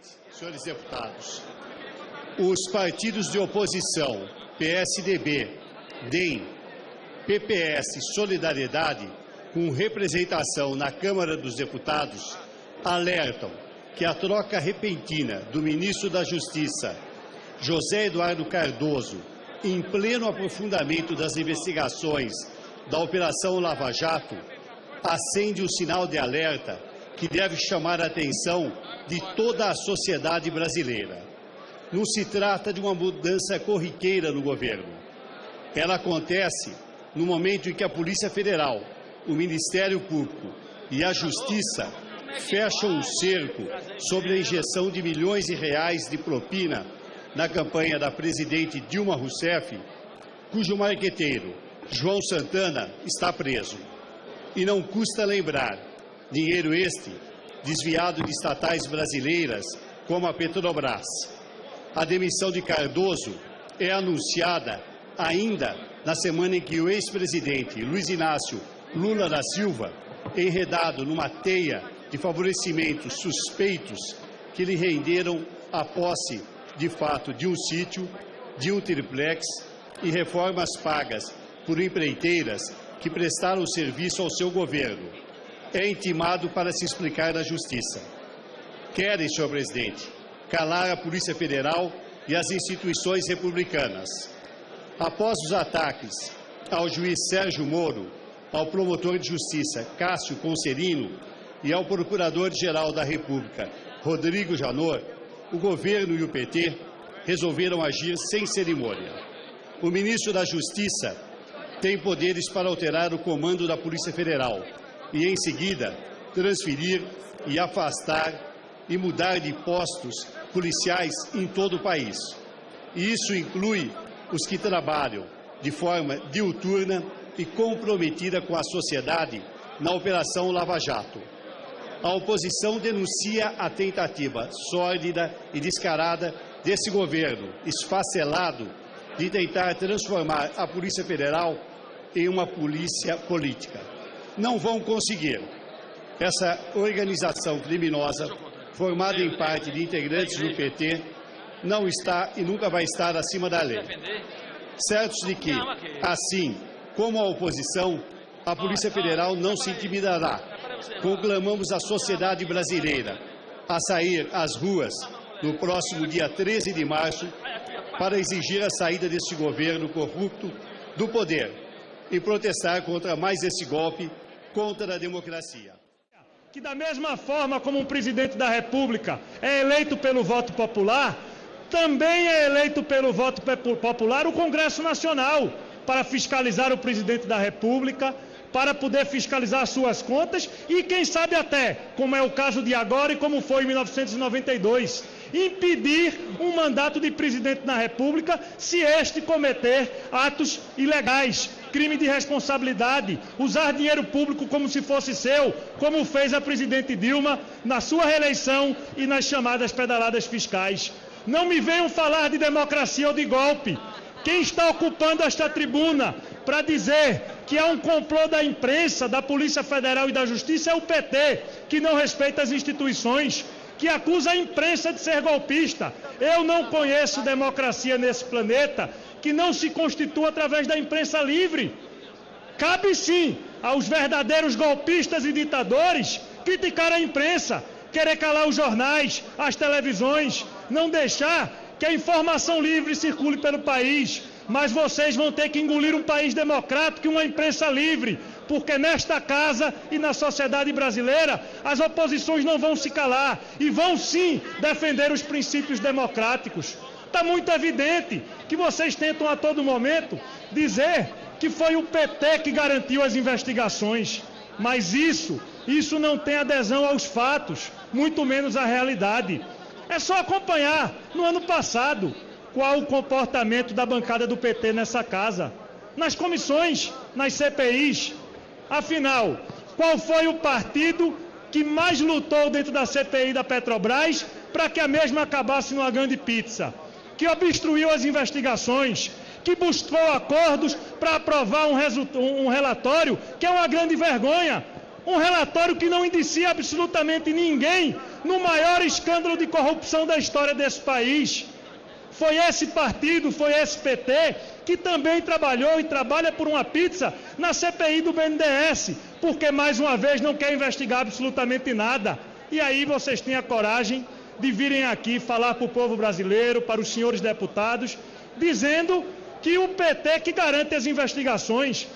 presidente, senhores deputados, os partidos de oposição, PSDB, DEM, PPS e Solidariedade, com representação na Câmara dos Deputados, alertam que a troca repentina do ministro da Justiça, José Eduardo Cardoso, em pleno aprofundamento das investigações da Operação Lava Jato, acende o sinal de alerta que deve chamar a atenção de toda a sociedade brasileira. Não se trata de uma mudança corriqueira no governo. Ela acontece no momento em que a Polícia Federal, o Ministério Público e a Justiça fecham um cerco sobre a injeção de milhões de reais de propina na campanha da presidente Dilma Rousseff, cujo marqueteiro, João Santana, está preso. E não custa lembrar, dinheiro este desviado de estatais brasileiras como a Petrobras. A demissão de Cardoso é anunciada ainda na semana em que o ex-presidente Luiz Inácio Lula da Silva, enredado numa teia de favorecimentos suspeitos que lhe renderam a posse, de fato, de um sítio, de um triplex e reformas pagas por empreiteiras que prestaram serviço ao seu governo, é intimado para se explicar na Justiça. Querem, senhor presidente, calar a Polícia Federal e as instituições republicanas. Após os ataques ao juiz Sérgio Moro, ao promotor de justiça Cássio Conserino e ao procurador-geral da República, Rodrigo Janot, o governo e o PT resolveram agir sem cerimônia. O ministro da Justiça tem poderes para alterar o comando da Polícia Federal e, em seguida, transferir e afastar e mudar de postos policiais em todo o país. E isso inclui os que trabalham de forma diuturna e comprometida com a sociedade na Operação Lava Jato. A oposição denuncia a tentativa sórdida e descarada desse governo esfacelado de tentar transformar a Polícia Federal em uma polícia política. Não vão conseguir. Essa organização criminosa, formada em parte de integrantes do PT, não está e nunca vai estar acima da lei. Certos de que, assim como a oposição, a Polícia Federal não se intimidará. Conclamamos a sociedade brasileira a sair às ruas no próximo dia 13 de março para exigir a saída deste governo corrupto do poder e protestar contra mais esse golpe contra a democracia. Que da mesma forma como um presidente da República é eleito pelo voto popular, também é eleito pelo voto popular o Congresso Nacional para fiscalizar o presidente da República, para poder fiscalizar suas contas e, quem sabe até, como é o caso de agora e como foi em 1992, impedir um mandato de presidente da República se este cometer atos ilegais, crime de responsabilidade, usar dinheiro público como se fosse seu, como fez a presidente Dilma na sua reeleição e nas chamadas pedaladas fiscais. Não me venham falar de democracia ou de golpe. Quem está ocupando esta tribuna para dizer que há um complô da imprensa, da Polícia Federal e da Justiça é o PT, que não respeita as instituições, que acusa a imprensa de ser golpista. Eu não conheço democracia nesse planeta que não se constitua através da imprensa livre. Cabe sim aos verdadeiros golpistas e ditadores criticar a imprensa, querer calar os jornais, as televisões, não deixar que a informação livre circule pelo país, mas vocês vão ter que engolir um país democrático e uma imprensa livre, porque nesta casa e na sociedade brasileira as oposições não vão se calar e vão sim defender os princípios democráticos. Está muito evidente que vocês tentam a todo momento dizer que foi o PT que garantiu as investigações, mas isso não tem adesão aos fatos, muito menos à realidade. É só acompanhar, no ano passado, qual o comportamento da bancada do PT nessa casa, nas comissões, nas CPIs. Afinal, qual foi o partido que mais lutou dentro da CPI da Petrobras para que a mesma acabasse numa grande pizza? Que obstruiu as investigações, que buscou acordos para aprovar um relatório que é uma grande vergonha. Um relatório que não indicia absolutamente ninguém no maior escândalo de corrupção da história desse país. Foi esse partido, foi esse PT, que também trabalhou e trabalha por uma pizza na CPI do BNDES, porque mais uma vez não quer investigar absolutamente nada. E aí vocês têm a coragem de virem aqui falar para o povo brasileiro, para os senhores deputados, dizendo que o PT que garante as investigações.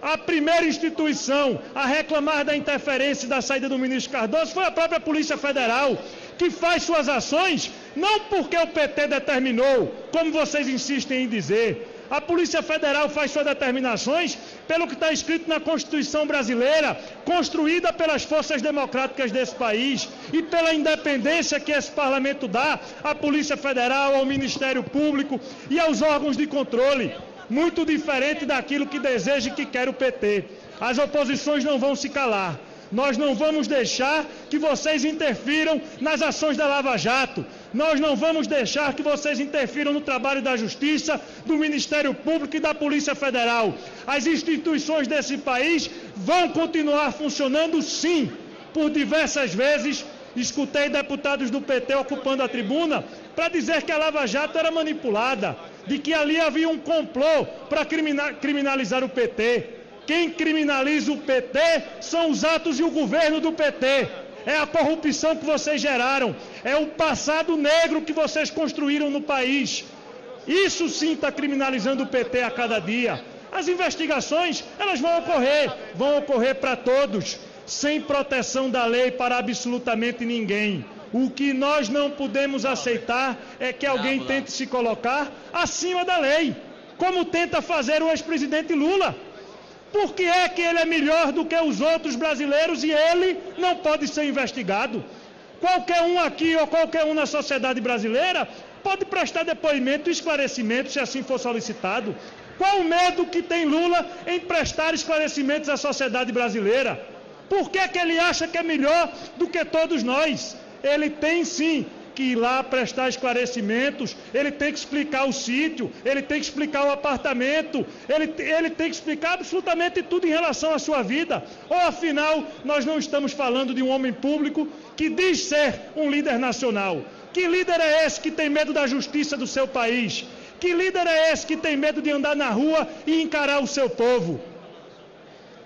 A primeira instituição a reclamar da interferência e da saída do ministro Cardoso foi a própria Polícia Federal, que faz suas ações não porque o PT determinou, como vocês insistem em dizer. A Polícia Federal faz suas determinações pelo que está escrito na Constituição brasileira, construída pelas forças democráticas desse país e pela independência que esse parlamento dá à Polícia Federal, ao Ministério Público e aos órgãos de controle. Muito diferente daquilo que deseja e que quer o PT. As oposições não vão se calar. Nós não vamos deixar que vocês interfiram nas ações da Lava Jato. Nós não vamos deixar que vocês interfiram no trabalho da Justiça, do Ministério Público e da Polícia Federal. As instituições desse país vão continuar funcionando, sim. Por diversas vezes, escutei deputados do PT ocupando a tribuna para dizer que a Lava Jato era manipulada, de que ali havia um complô para criminalizar o PT. Quem criminaliza o PT são os atos e o governo do PT. É a corrupção que vocês geraram. É o passado negro que vocês construíram no país. Isso sim está criminalizando o PT a cada dia. As investigações, elas vão ocorrer para todos, sem proteção da lei para absolutamente ninguém. O que nós não podemos aceitar é que alguém tente se colocar acima da lei, como tenta fazer o ex-presidente Lula. Por que é que ele é melhor do que os outros brasileiros e ele não pode ser investigado? Qualquer um aqui ou qualquer um na sociedade brasileira pode prestar depoimento e esclarecimento se assim for solicitado. Qual o medo que tem Lula em prestar esclarecimentos à sociedade brasileira? Por que é que ele acha que é melhor do que todos nós? Ele tem sim que ir lá prestar esclarecimentos, ele tem que explicar o sítio, ele tem que explicar o apartamento, ele tem que explicar absolutamente tudo em relação à sua vida. Ou afinal, nós não estamos falando de um homem público que diz ser um líder nacional. Que líder é esse que tem medo da justiça do seu país? Que líder é esse que tem medo de andar na rua e encarar o seu povo?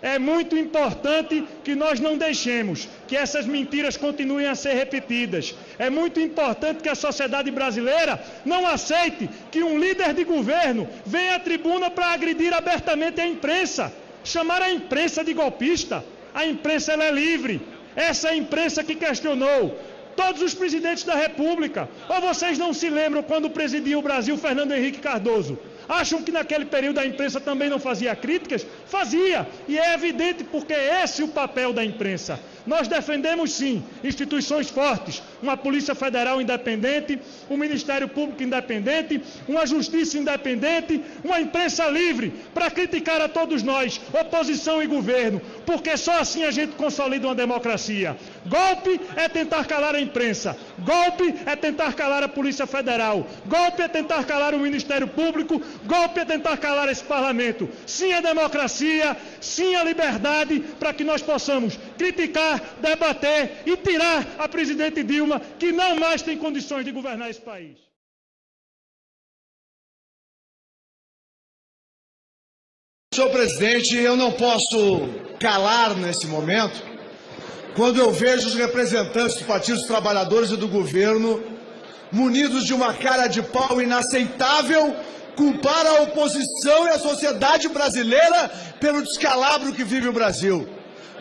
É muito importante que nós não deixemos que essas mentiras continuem a ser repetidas. É muito importante que a sociedade brasileira não aceite que um líder de governo venha à tribuna para agredir abertamente a imprensa, chamar a imprensa de golpista. A imprensa ela é livre. Essa é a imprensa que questionou todos os presidentes da República. Ou vocês não se lembram quando presidia o Brasil Fernando Henrique Cardoso? Acham que naquele período a imprensa também não fazia críticas? Fazia, e é evidente porque esse é o papel da imprensa. Nós defendemos sim instituições fortes, uma Polícia Federal independente, um Ministério Público independente, uma Justiça independente, uma imprensa livre para criticar a todos nós, oposição e governo, porque só assim a gente consolida uma democracia. Golpe é tentar calar a imprensa, golpe é tentar calar a Polícia Federal, golpe é tentar calar o Ministério Público, golpe é tentar calar esse parlamento. Sim a democracia, sim a liberdade, para que nós possamos criticar, debater e tirar a presidente Dilma, que não mais tem condições de governar esse país. Senhor presidente, eu não posso calar nesse momento quando eu vejo os representantes dos partidos trabalhadores e do governo munidos de uma cara de pau inaceitável culpar a oposição e a sociedade brasileira pelo descalabro que vive o Brasil.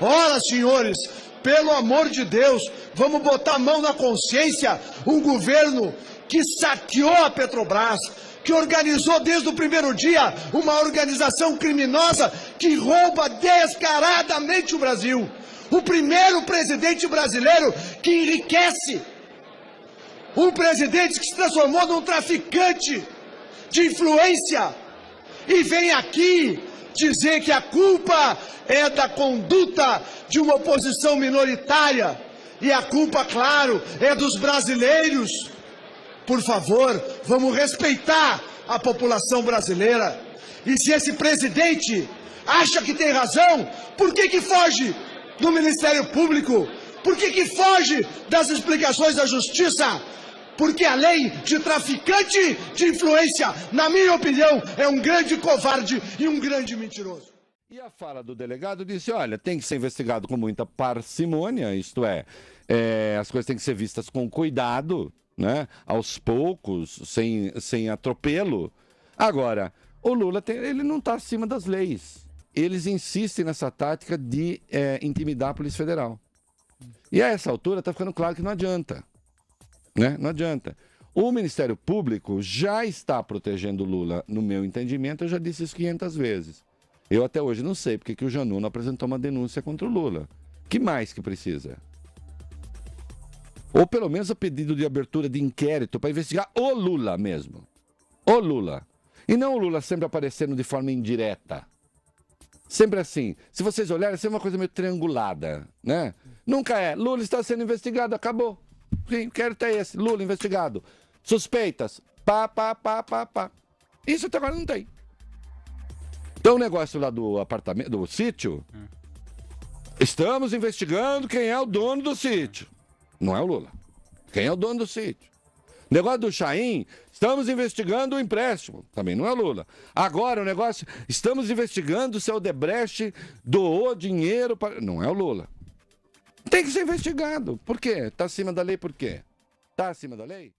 Ora, senhores, pelo amor de Deus, vamos botar a mão na consciência. Um governo que saqueou a Petrobras, que organizou desde o primeiro dia uma organização criminosa que rouba descaradamente o Brasil. O primeiro presidente brasileiro que enriquece. Um presidente que se transformou num traficante de influência e vem aqui dizer que a culpa é da conduta de uma oposição minoritária e a culpa, claro, é dos brasileiros. Por favor, vamos respeitar a população brasileira. E se esse presidente acha que tem razão, por que foge? do Ministério Público? Por que foge das explicações da Justiça? Porque a lei de traficante de influência, na minha opinião, é um grande covarde e um grande mentiroso. E a fala do delegado disse, olha, tem que ser investigado com muita parcimônia, isto é, as coisas têm que ser vistas com cuidado, né, aos poucos, sem atropelo. Agora, o Lula, ele não está acima das leis. Eles insistem nessa tática de intimidar a Polícia Federal. E a essa altura está ficando claro que não adianta. Né? Não adianta. O Ministério Público já está protegendo o Lula, no meu entendimento, eu já disse isso 500 vezes. Eu até hoje não sei porque que o Janot não apresentou uma denúncia contra o Lula. Que mais que precisa? Ou pelo menos a pedido de abertura de inquérito para investigar o Lula mesmo. O Lula. E não o Lula sempre aparecendo de forma indireta. Sempre assim. Se vocês olharem, é sempre uma coisa meio triangulada, né? Nunca é. Lula está sendo investigado, acabou. Sim, o inquérito é esse. Lula investigado. Suspeitas. Pá. Isso até agora não tem. Então o negócio lá do apartamento, do sítio, estamos investigando quem é o dono do sítio. Não é o Lula. Quem é o dono do sítio? Negócio do Chaim, estamos investigando o empréstimo. Também não é o Lula. Agora o negócio, estamos investigando se o Odebrecht doou dinheiro para... Não é o Lula. Tem que ser investigado. Por quê? Está acima da lei por quê? Está acima da lei?